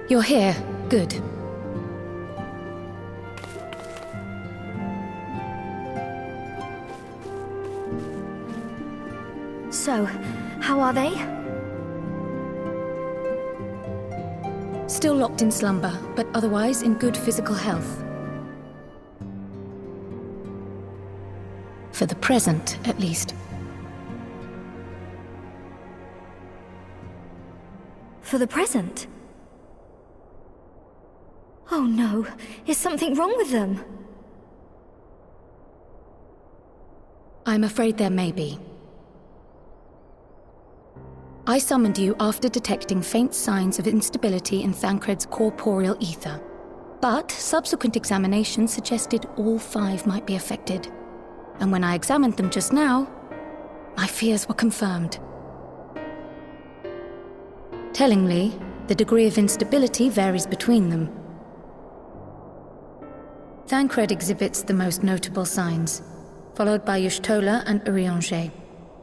You're here. Good. So, how are they? Still locked in slumber, but otherwise in good physical health. For the present, at least. For the present? Oh no, is something wrong with them? I'm afraid there may be. I summoned you after detecting faint signs of instability in Thancred's corporeal ether. But subsequent examination suggested all 5 might be affected. And when I examined them just now, my fears were confirmed. Tellingly, the degree of instability varies between them. Thancred exhibits the most notable signs, followed by Y'shtola and Urianger.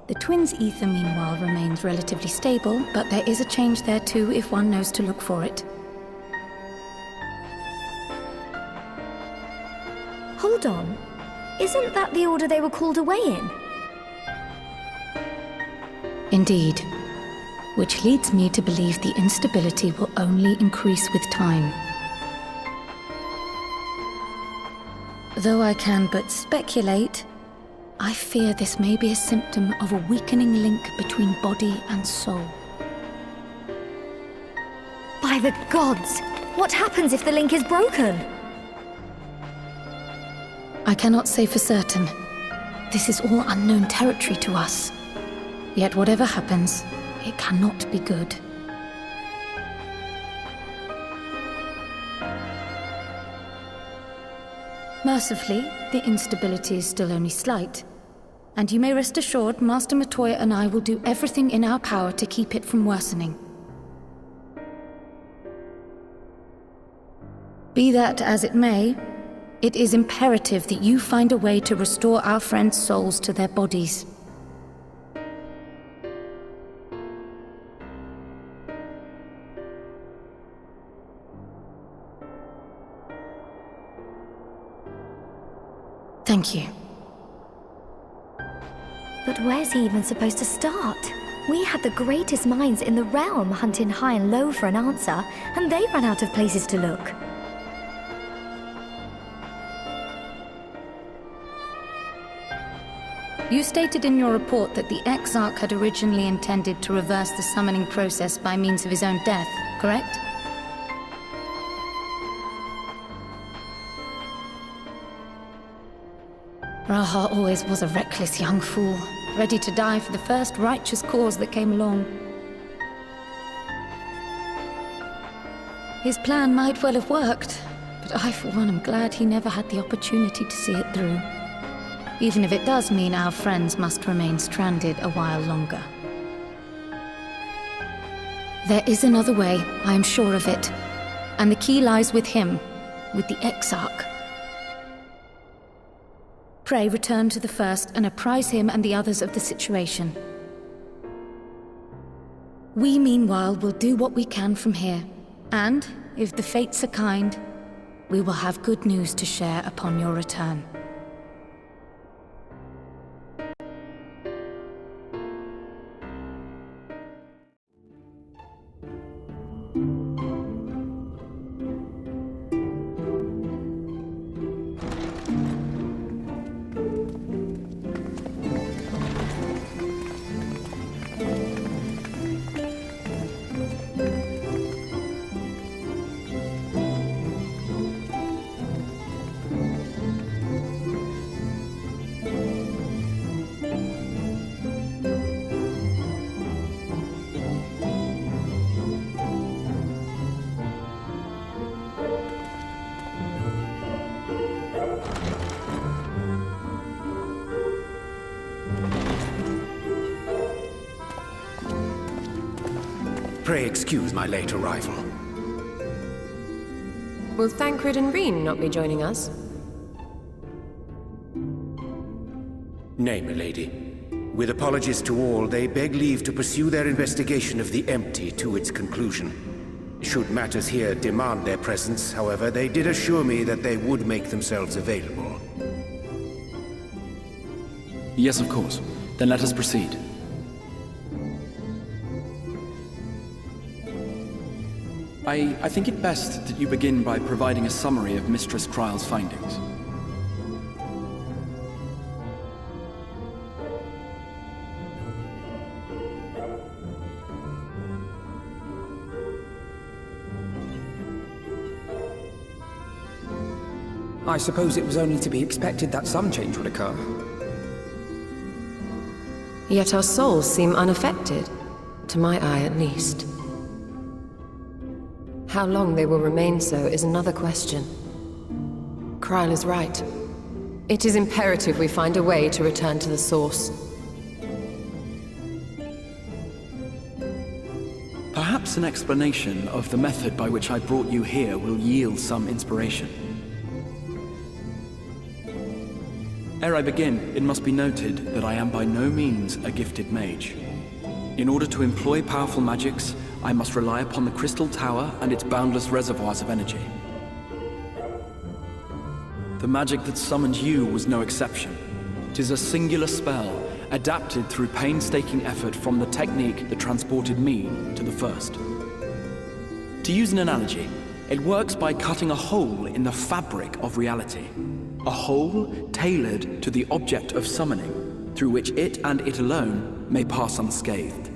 The twins' ether, meanwhile, remains relatively stable, but there is a change there too if one knows to look for it. Hold on. Isn't that the order they were called away in? Indeed. Which leads me to believe the instability will only increase with time. Though I can but speculate, I fear this may be a symptom of a weakening link between body and soul. By the gods! What happens if the link is broken? I cannot say for certain. This is all unknown territory to us. Yet whatever happens, it cannot be good. Mercifully, the instability is still only slight. And you may rest assured Master Matoya and I will do everything in our power to keep it from worsening. Be that as it may, it is imperative that you find a way to restore our friends' souls to their bodies. Thank you. But where's he even supposed to start? We had the greatest minds in the realm hunting high and low for an answer, and they ran out of places to look. You stated in your report that the Exarch had originally intended to reverse the summoning process by means of his own death, correct? Raha always was a reckless young fool, ready to die for the first righteous cause that came along. His plan might well have worked, but I for one am glad he never had the opportunity to see it through. Even if it does mean our friends must remain stranded a while longer. There is another way, I am sure of it. And the key lies with him, with the Exarch. Pray return to the First and apprise him and the others of the situation. We, meanwhile, will do what we can from here. And, if the fates are kind, we will have good news to share upon your return. Pray excuse my late arrival. Will Thancred and Reen not be joining us? Nay, milady. With apologies to all, they beg leave to pursue their investigation of the empty to its conclusion. Should matters here demand their presence, however, they did assure me that they would make themselves available. Yes, of course. Then let us proceed. I think it best that you begin by providing a summary of Mistress Kryle's findings. I suppose it was only to be expected that some change would occur. Yet our souls seem unaffected, to my eye at least. How long they will remain so is another question. Kryle is right. It is imperative we find a way to return to the source. Perhaps an explanation of the method by which I brought you here will yield some inspiration. Ere I begin, it must be noted that I am by no means a gifted mage. In order to employ powerful magics, I must rely upon the Crystal Tower and its boundless reservoirs of energy. The magic that summoned you was no exception. It is a singular spell, adapted through painstaking effort from the technique that transported me to the first. To use an analogy, it works by cutting a hole in the fabric of reality. A hole tailored to the object of summoning, through which it and it alone may pass unscathed.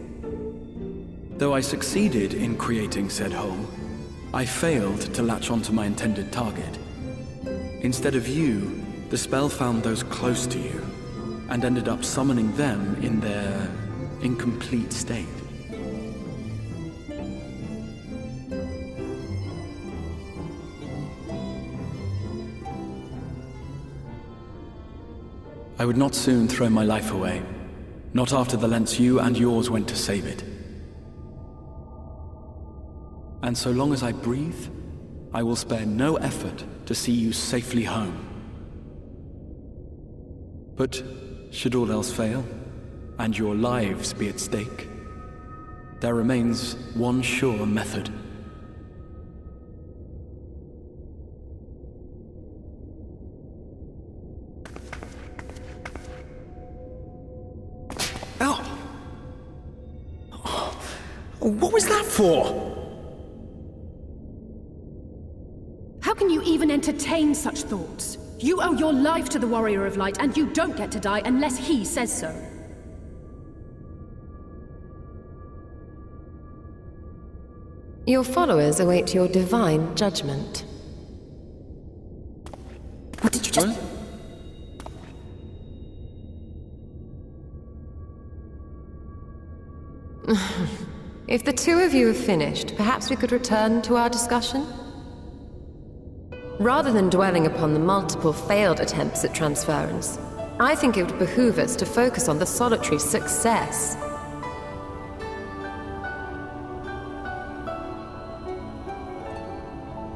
Though I succeeded in creating said hole, I failed to latch onto my intended target. Instead of you, the spell found those close to you, and ended up summoning them in their incomplete state. I would not soon throw my life away, not after the lengths you and yours went to save it. And so long as I breathe, I will spare no effort to see you safely home. But should all else fail, and your lives be at stake, there remains one sure method. Oh! What was that for? How can you even entertain such thoughts? You owe your life to the Warrior of Light, and you don't get to die unless he says so. Your followers await your divine judgment. What did you just... What? If the two of you have finished, perhaps we could return to our discussion? Rather than dwelling upon the multiple failed attempts at transference, I think it would behoove us to focus on the solitary success.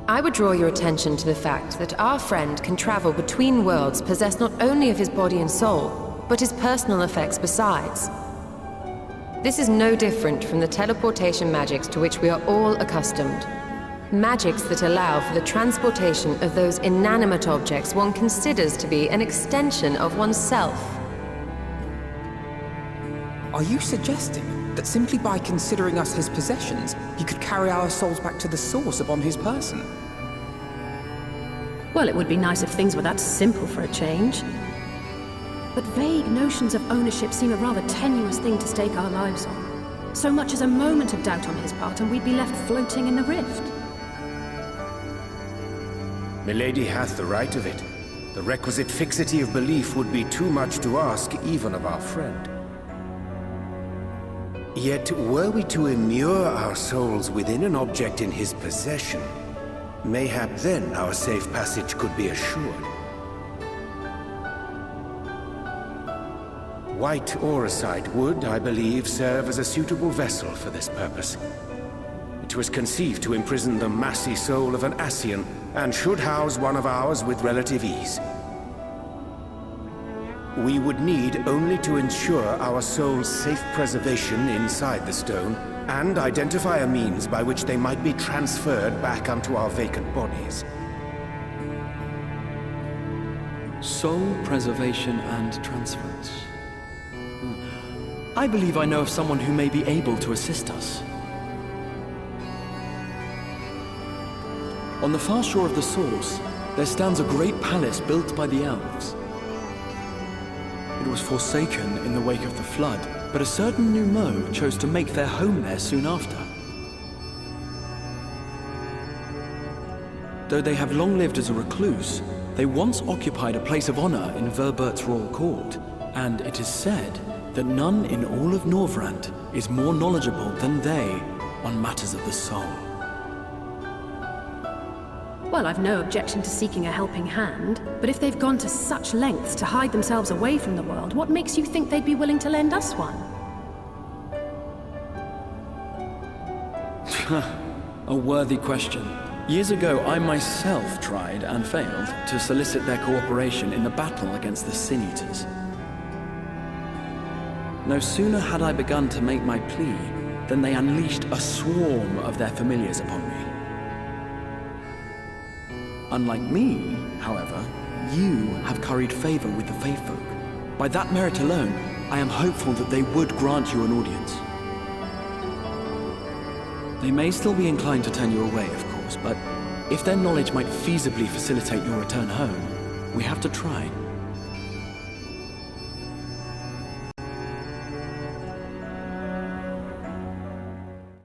I would draw your attention to the fact that our friend can travel between worlds possessed not only of his body and soul, but his personal effects besides. This is no different from the teleportation magics to which we are all accustomed. Magics that allow for the transportation of those inanimate objects one considers to be an extension of oneself. Are you suggesting that simply by considering us his possessions, he could carry our souls back to the source upon his person? Well, it would be nice if things were that simple for a change. But vague notions of ownership seem a rather tenuous thing to stake our lives on. So much as a moment of doubt on his part, and we'd be left floating in the rift. Milady hath the right of it. The requisite fixity of belief would be too much to ask even of our friend. Yet, were we to immure our souls within an object in his possession, mayhap then our safe passage could be assured. White Auracite would, I believe, serve as a suitable vessel for this purpose. It was conceived to imprison the massy soul of an Ascian, and should house one of ours with relative ease. We would need only to ensure our soul's safe preservation inside the stone, and identify a means by which they might be transferred back unto our vacant bodies. Soul preservation and transference. I believe I know of someone who may be able to assist us. On the far shore of the source, there stands a great palace built by the elves. It was forsaken in the wake of the flood, but a certain Numo chose to make their home there soon after. Though they have long lived as a recluse, they once occupied a place of honor in Verbert's royal court, and it is said that none in all of Norvrant is more knowledgeable than they on matters of the soul. Well, I've no objection to seeking a helping hand, but if they've gone to such lengths to hide themselves away from the world, what makes you think they'd be willing to lend us one? A worthy question. Years ago, I myself tried and failed to solicit their cooperation in the battle against the Sin Eaters. No sooner had I begun to make my plea than they unleashed a swarm of their familiars upon me. Unlike me, however, you have curried favor with the Faefolk. By that merit alone, I am hopeful that they would grant you an audience. They may still be inclined to turn you away, of course, but if their knowledge might feasibly facilitate your return home, we have to try.